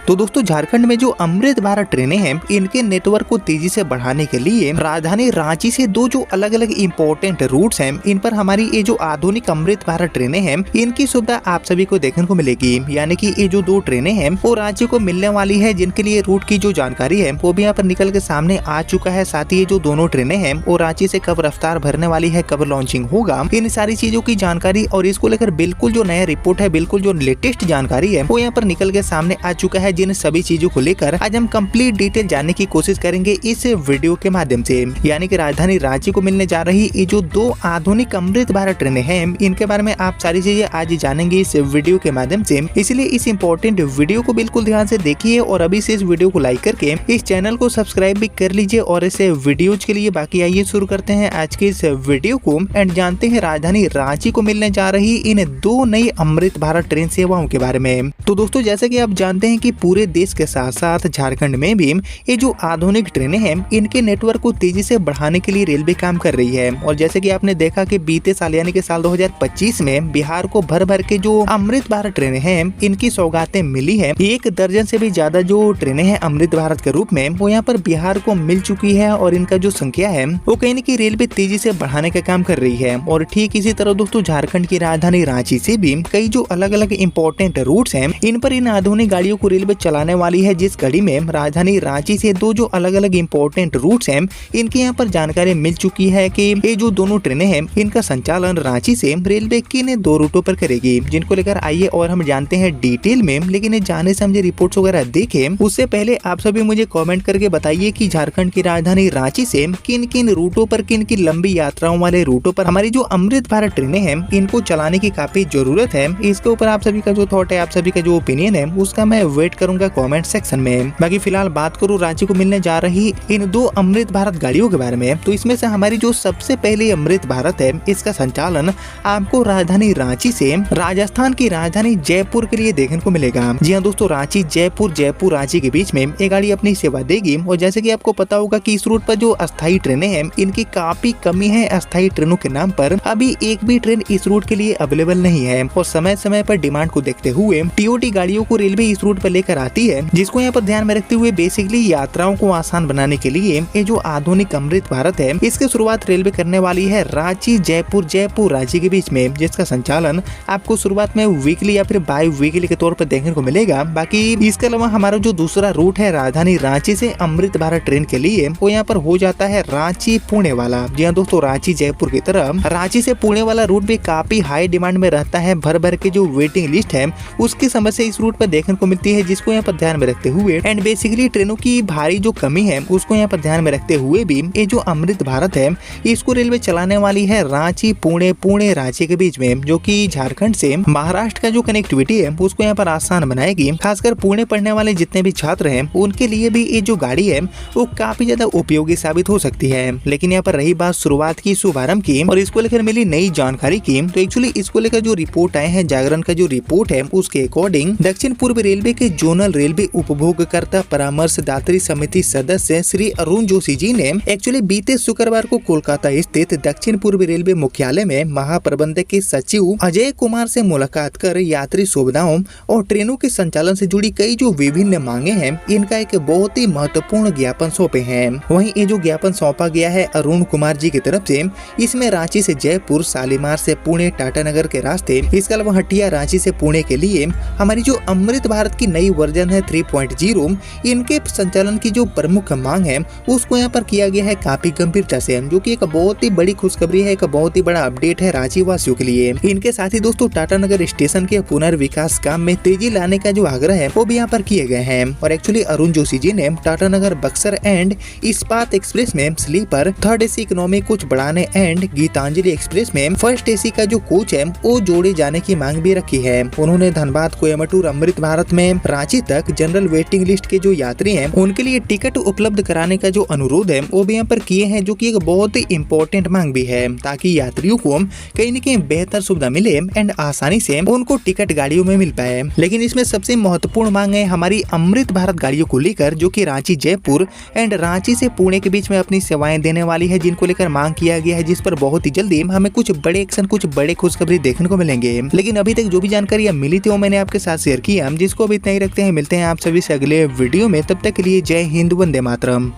तो दोस्तों झारखंड में जो अमृत भारत ट्रेनें हैं इनके नेटवर्क को तेजी से बढ़ाने के लिए राजधानी रांची से दो जो अलग अलग इम्पोर्टेंट रूट्स हैं इन पर हमारी ये जो आधुनिक अमृत भारत ट्रेनें हैं इनकी सुविधा आप सभी को देखने को मिलेगी। यानी कि ये जो दो ट्रेनें हैं वो रांची को मिलने वाली है, जिनके लिए रूट की जो जानकारी है वो भी यहाँ पर निकल के सामने आ चुका है। साथ ही ये जो दोनों ट्रेनें हैं वो रांची से कब रफ्तार भरने वाली है, कब लॉन्चिंग होगा, इन सारी चीजों की जानकारी और इसको लेकर बिल्कुल जो नया रिपोर्ट है, बिल्कुल जो लेटेस्ट जानकारी है वो यहाँ पर निकल के सामने आ चुका है। जिन सभी चीजों को लेकर आज हम कंप्लीट डिटेल जानने की कोशिश करेंगे इस वीडियो के माध्यम से। यानी कि राजधानी रांची को मिलने जा रही ये जो दो आधुनिक अमृत भारत ट्रेनें हैं इनके बारे में आप सारी चीजें आज जानेंगे इस वीडियो के माध्यम से। इसलिए इस इम्पोर्टेंट वीडियो को बिल्कुल ध्यान से देखिए और अभी से इस वीडियो को लाइक करके इस चैनल को सब्सक्राइब भी कर लीजिए। और ऐसे वीडियोज के लिए बाकी आइए शुरू करते हैं आज के इस वीडियो को एंड जानते हैं राजधानी रांची को मिलने जा रही इन दो नई अमृत भारत ट्रेन सेवाओं के बारे में। तो दोस्तों जैसे कि आप जानते हैं कि पूरे देश के साथ साथ झारखंड में भी ये जो आधुनिक ट्रेनें हैं इनके नेटवर्क को तेजी से बढ़ाने के लिए रेलवे काम कर रही है। और जैसे कि आपने देखा कि बीते साल यानी कि साल 2025 में बिहार को भर भर के जो अमृत भारत ट्रेनें हैं इनकी सौगातें मिली है। 1 दर्जन से भी ज्यादा जो ट्रेनें हैं अमृत भारत के रूप में वो यहाँ पर बिहार को मिल चुकी है और इनका जो संख्या है वो कहीं न कहीं रेलवे तेजी से बढ़ाने का काम कर रही है। और ठीक इसी तरह दोस्तों झारखंड की राजधानी रांची से भी कई जो अलग अलग इम्पोर्टेंट रूट्स हैं इन पर इन आधुनिक गाड़ियों को रेलवे चलाने वाली है। जिस कड़ी में राजधानी रांची से दो जो अलग अलग इम्पोर्टेंट रूट्स हैं इनके यहाँ पर जानकारी मिल चुकी है कि ये जो दोनों ट्रेनें हैं इनका संचालन रांची से रेलवे किन दो रूटों पर करेगी, जिनको लेकर आइए और हम जानते हैं डिटेल में। लेकिन जाने से हम रिपोर्ट्स वगैरह देखें उससे पहले आप सभी मुझे कमेंट करके बताइए कि झारखंड की राजधानी रांची से किन किन रूटों पर, किन किन लंबी यात्राओं वाले रूटों पर हमारी जो अमृत भारत ट्रेनें हैं इनको चलाने की काफी जरूरत है। इसके ऊपर आप सभी का जो थॉट है, आप सभी का जो ओपिनियन है उसका मैं वेट करूंगा कमेंट सेक्शन में। बाकी फिलहाल बात करूं रांची को मिलने जा रही इन दो अमृत भारत गाड़ियों के बारे में, तो इसमें से हमारी जो सबसे पहली अमृत भारत है इसका संचालन आपको राजधानी रांची से राजस्थान की राजधानी जयपुर के लिए देखने को मिलेगा। जी हाँ दोस्तों, रांची जयपुर, जयपुर रांची के बीच में ये गाड़ी अपनी सेवा देगी। और जैसे कि आपको पता होगा कि इस रूट पर जो अस्थायी ट्रेनें हैं इनकी काफी कमी है। अस्थायी ट्रेनों के नाम पर अभी एक भी ट्रेन इस रूट के लिए अवेलेबल नहीं है और समय समय पर डिमांड को देखते हुए टीओटी गाड़ियों को रेलवे इस रूट पर लेकर आती है, जिसको यहाँ पर ध्यान में रखते हुए बेसिकली यात्राओं को आसान बनाने के लिए ये जो आधुनिक अमृत भारत है इसकी शुरुआत रेलवे करने वाली है रांची जयपुर, जयपुर रांची के बीच में, जिसका संचालन आपको शुरुआत में वीकली या फिर बाई वीकली के तौर पर देखने को मिलेगा। बाकी इसके अलावा हमारा जो दूसरा रूट है राजधानी रांची से अमृत भारत ट्रेन के लिए वो यहाँ पर हो जाता है रांची पुणे वाला। जी हाँ दोस्तों, रांची जयपुर की तरफ रांची से पुणे वाला रूट भी काफी हाई डिमांड में रहता है। भर भर के जो वेटिंग लिस्ट है उसकी समस्या इस रूट पर देखने को मिलती है, जिसको यहाँ पर ध्यान में रखते हुए एंड बेसिकली ट्रेनों की भारी जो कमी है उसको यहाँ पर ध्यान में रखते हुए भी ये जो अमृत भारत है इसको रेलवे चलाने वाली है रांची पुणे, पुणे रांची के बीच में, जो कि झारखंड से महाराष्ट्र का जो कनेक्टिविटी है उसको यहाँ पर आसान बनाएगी। खासकर पुणे पढ़ने वाले जितने भी छात्र हैं उनके लिए भी ये जो गाड़ी है वो काफी ज्यादा उपयोगी साबित हो सकती है। लेकिन यहाँ पर रही बात शुरुआत की, शुभारंभ की और इसको लेकर मिली नई जानकारी की, तो एक्चुअली इसको लेकर जो रिपोर्ट आए हैं, जागरण का जो रिपोर्ट है उसके अकॉर्डिंग दक्षिण पूर्व रेलवे के जोनल रेलवे उपभोगकर्ता परामर्शदात्री समिति सदस्य श्री अरुण जोशी जी ने एक्चुअली बीते शुक्रवार को कोलकाता स्थित दक्षिण पूर्व रेलवे मुख्यालय में महाप्रबंधक के सचिव अजय कुमार से मुलाकात कर यात्री सुविधाओं और ट्रेनों के संचालन से जुड़ी कई जो विभिन्न मांगे हैं इनका एक बहुत ही महत्वपूर्ण ज्ञापन सौंपे हैं। वहीं ये जो ज्ञापन सौंपा गया है अरुण कुमार जी की तरफ से, इसमें रांची से जयपुर, शालीमार से पुणे, टाटानगर के रास्ते, इसके अलावा हटिया रांची से पुणे के लिए हमारी जो अमृत भारत की नई वर्जन है 3.0 इनके संचालन की जो प्रमुख मांग है उसको यहाँ पर किया गया है काफी गंभीरता से, जो कि एक बहुत ही बड़ी खुशखबरी है, एक बहुत ही बड़ा अपडेट है रांची वासियों के लिए। इनके साथ ही दोस्तों टाटानगर स्टेशन के पुनर्विकास काम में तेजी लाने का जो आग्रह है वो भी यहाँ पर किए गए हैं। और एक्चुअली अरुण जोशी जी ने टाटानगर बक्सर एंड इस्पात एक्सप्रेस में sleeper 3rd AC economy coach बढ़ाने एंड गीतांजलि एक्सप्रेस में 1st AC का जो कोच है वो जोड़े जाने की मांग भी रखी है। उन्होंने धनबाद कोयम्बटूर अमृत भारत में रांची तक जनरल वेटिंग लिस्ट के जो यात्री हैं उनके लिए टिकट उपलब्ध कराने का जो अनुरोध है वो भी यहाँ पर किए हैं, जो कि एक बहुत ही इम्पोर्टेंट मांग भी है, ताकि यात्रियों को कहीं न कहीं बेहतर सुविधा मिले एंड आसानी से उनको टिकट गाड़ियों में मिल पाए। लेकिन इसमें सबसे महत्वपूर्ण मांग है हमारी अमृत भारत गाड़ियों को लेकर, जो कि रांची जयपुर एंड रांची से पुणे के बीच में अपनी सेवाएं देने वाली है, जिनको लेकर मांग किया गया है, जिस पर बहुत ही जल्दी हमें कुछ बड़े एक्शन, कुछ बड़े खुशखबरी देखने को मिलेंगे। लेकिन अभी तक जो भी जानकारी मिली थी वो मैंने आपके साथ शेयर किया, जिसको अभी इतना ही रखते देखते हैं, मिलते हैं आप सभी से अगले वीडियो में। तब तक के लिए जय हिंद, वंदे मातरम।